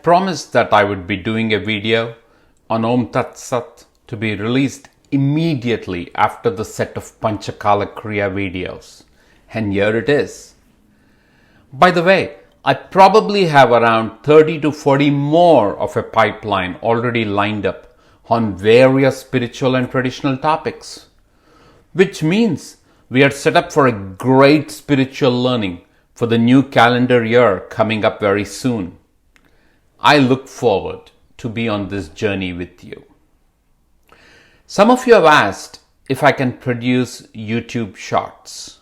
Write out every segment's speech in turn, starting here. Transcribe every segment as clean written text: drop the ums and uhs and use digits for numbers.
promised that I would be doing a video on Om Tat Sat to be released immediately after the set of Panchakala Kriya videos. And here it is. By the way, I probably have around 30 to 40 more of a pipeline already lined up on various spiritual and traditional topics, which means we are set up for a great spiritual learning for the new calendar year coming up very soon. I look forward to be on this journey with you. Some of you have asked if I can produce YouTube shorts.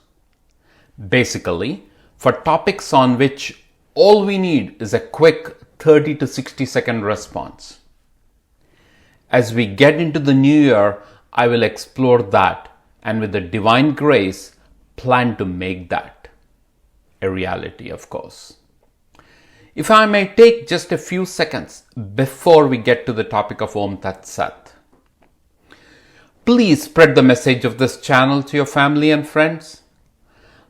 Basically, for topics on which all we need is a quick 30 to 60 second response. As we get into the new year, I will explore that and with the divine grace, plan to make that a reality, of course. If I may take just a few seconds before we get to the topic of Om Tat Sat. Please spread the message of this channel to your family and friends.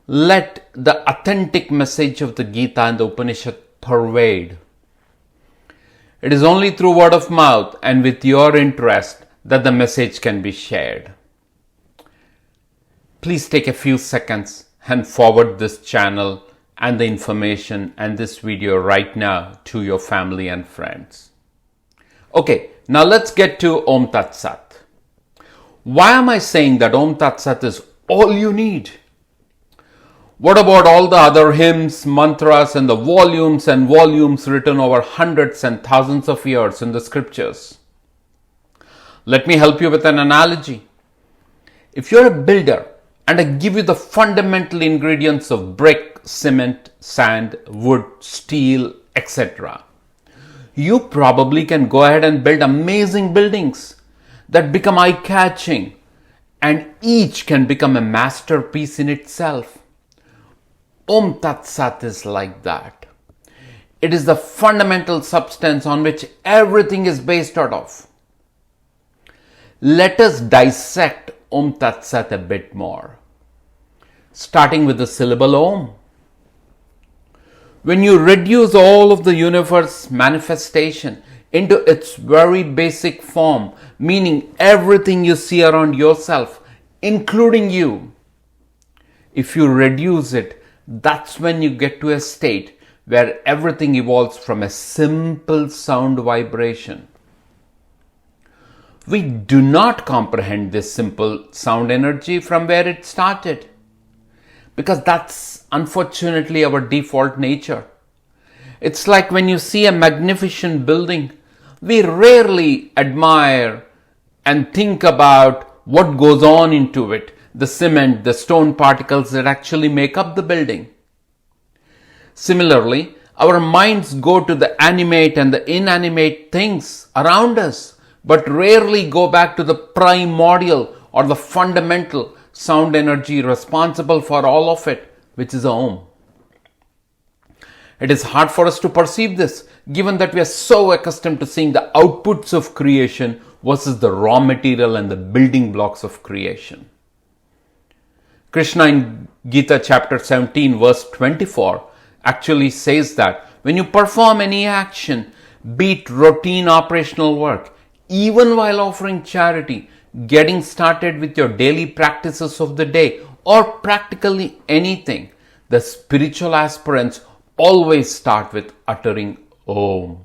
Let the authentic message of the Gita and the Upanishad pervade. It is only through word of mouth and with your interest that the message can be shared. Please take a few seconds and forward this channel and the information and this video right now to your family and friends. Okay, now let's get to Om Tat Sat. Why am I saying that Om Tat Sat is all you need? What about all the other hymns, mantras, and the volumes and volumes written over hundreds and thousands of years in the scriptures? Let me help you with an analogy. If you're a builder and I give you the fundamental ingredients of brick, cement, sand, wood, steel, etc., you probably can go ahead and build amazing buildings that become eye-catching, and each can become a masterpiece in itself. Om Tat Sat is like that. It is the fundamental substance on which everything is based out of. Let us dissect Om Tat Sat a bit more, starting with the syllable Om. When you reduce all of the universe manifestation into its very basic form, meaning everything you see around yourself, including you, if you reduce it, that's when you get to a state where everything evolves from a simple sound vibration. We do not comprehend this simple sound energy from where it started, because that's unfortunately our default nature. It's like when you see a magnificent building, we rarely admire and think about what goes on into it, the cement, the stone particles that actually make up the building. Similarly, our minds go to the animate and the inanimate things around us, but rarely go back to the primordial or the fundamental sound energy responsible for all of it, which is Om. It is hard for us to perceive this, given that we are so accustomed to seeing the outputs of creation versus the raw material and the building blocks of creation. Krishna in Gita chapter 17 verse 24 actually says that when you perform any action, be it routine operational work, even while offering charity, getting started with your daily practices of the day, or practically anything, the spiritual aspirants always start with uttering Om.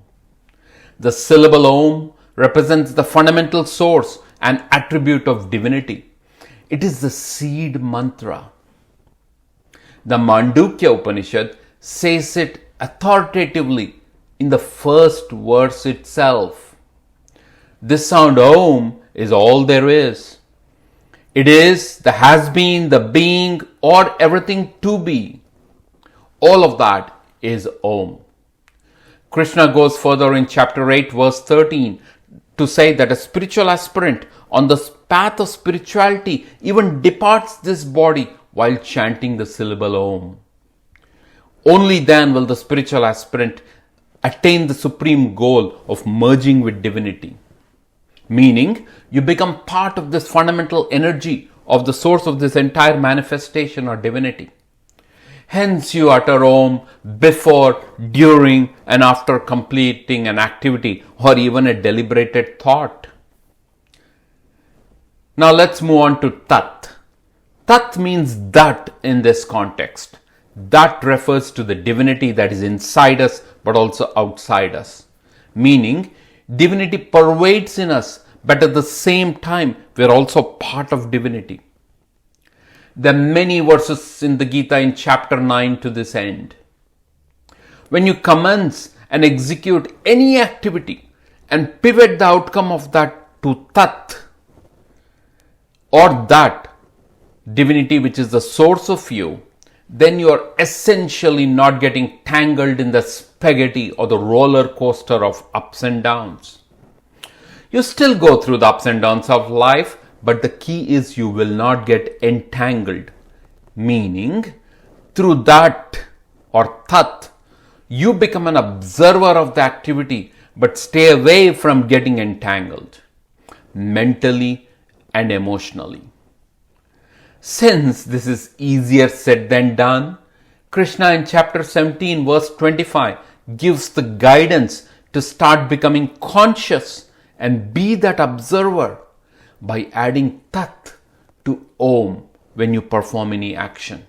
The syllable Om represents the fundamental source and attribute of divinity. It is the seed mantra. The Mandukya Upanishad says it authoritatively in the first verse itself. This sound Om is all there is. It is the has been, the being, or everything to be. All of that is Om. Krishna goes further in chapter 8 verse 13 to say that a spiritual aspirant on the path of spirituality even departs this body while chanting the syllable Om. Only then will the spiritual aspirant attain the supreme goal of merging with divinity. Meaning, you become part of this fundamental energy of the source of this entire manifestation or divinity. Hence, you utter Om before, during, and after completing an activity or even a deliberated thought. Now, let's move on to Tat. Tat means that in this context. That refers to the divinity that is inside us but also outside us. Meaning, divinity pervades in us, but at the same time, we are also part of divinity. There are many verses in the Gita in chapter 9 to this end. When you commence and execute any activity and pivot the outcome of that to Tat, or that divinity which is the source of you, then you are essentially not getting tangled in the spaghetti or the roller coaster of ups and downs. You still go through the ups and downs of life, but the key is you will not get entangled. Meaning, through that or Tat, you become an observer of the activity, but stay away from getting entangled mentally and emotionally. Since this is easier said than done, Krishna in chapter 17 verse 25 gives the guidance to start becoming conscious and be that observer by adding Tat to Om when you perform any action.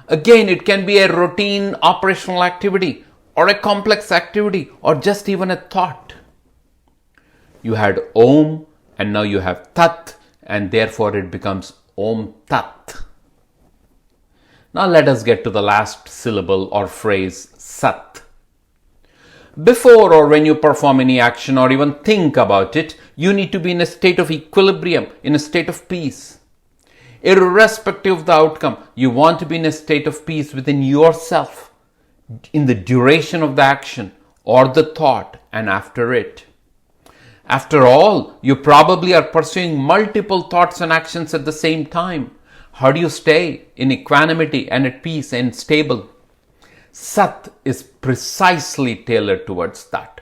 Again, it can be a routine operational activity or a complex activity or just even a thought. You had Om and now you have Tat, and therefore it becomes Om Tat. Now let us get to the last syllable or phrase, Sat. Before or when you perform any action or even think about it, you need to be in a state of equilibrium, in a state of peace. Irrespective of the outcome, you want to be in a state of peace within yourself, in the duration of the action or the thought and after it. After all, you probably are pursuing multiple thoughts and actions at the same time. How do you stay in equanimity and at peace and stable? Sat is precisely tailored towards that.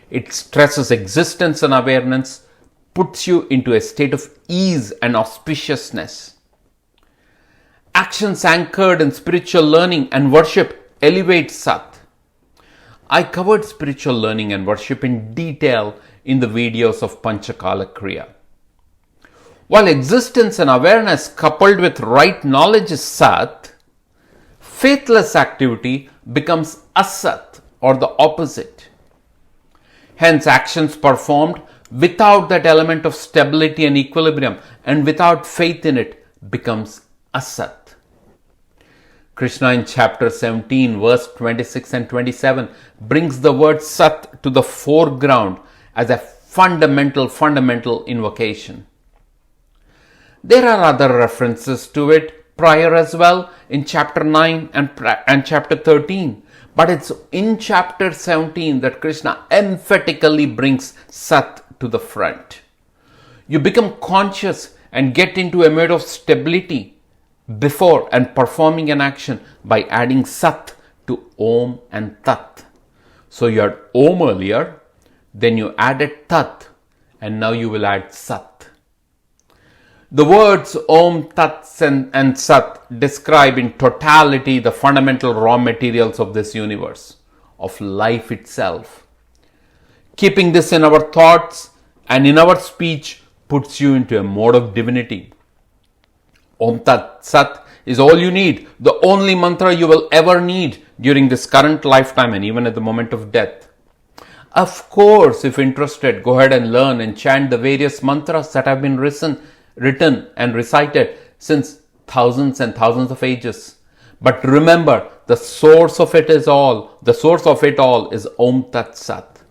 It stresses existence and awareness, puts you into a state of ease and auspiciousness. Actions anchored in spiritual learning and worship elevate Sat. I covered spiritual learning and worship in detail in the videos of Panchakala Kriya. While existence and awareness coupled with right knowledge is Sat, faithless activity becomes Asat or the opposite. Hence, actions performed without that element of stability and equilibrium and without faith in it becomes Asat. Krishna in chapter 17 verse 26 and 27 brings the word Sat to the foreground as a fundamental invocation. There are other references to it prior as well in chapter 9 and chapter 13, but it's in chapter 17 that Krishna emphatically brings Sat to the front. You become conscious and get into a mode of stability before and performing an action by adding Sat to Om and Tat. So you had Om earlier, then you added Tat, and now you will add Sat. The words Om, Tat and Sat describe in totality the fundamental raw materials of this universe, of life itself. Keeping this in our thoughts and in our speech puts you into a mode of divinity. Om Tat Sat is all you need, the only mantra you will ever need during this current lifetime and even at the moment of death. Of course, if interested, go ahead and learn and chant the various mantras that have been written and recited since thousands and thousands of ages. But remember, the source of it all is Om Tat Sat.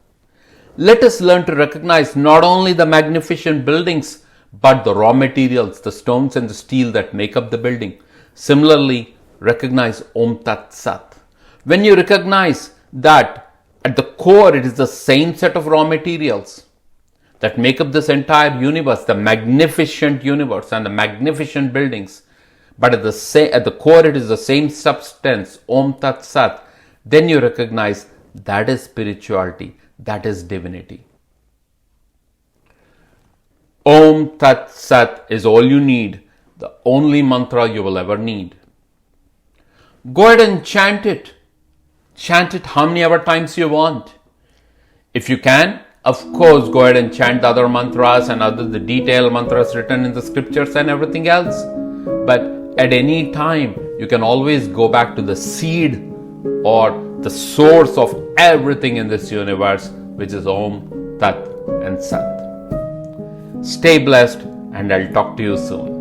Let us learn to recognize not only the magnificent buildings, but the raw materials, the stones and the steel that make up the building. Similarly, recognize Om Tat Sat. When you recognize that at the core it is the same set of raw materials that make up this entire universe, the magnificent universe and the magnificent buildings, but at the core it is the same substance, Om Tat Sat, then you recognize that is spirituality, that is divinity. Om Tat Sat is all you need, the only mantra you will ever need. go ahead and chant it. Chant it how many ever times you want. If you can, of course, go ahead and chant the other mantras and the detailed mantras written in the scriptures and everything else. But at any time, you can always go back to the seed or the source of everything in this universe, which is Om, Tat and Sat. Stay blessed, and I'll talk to you soon.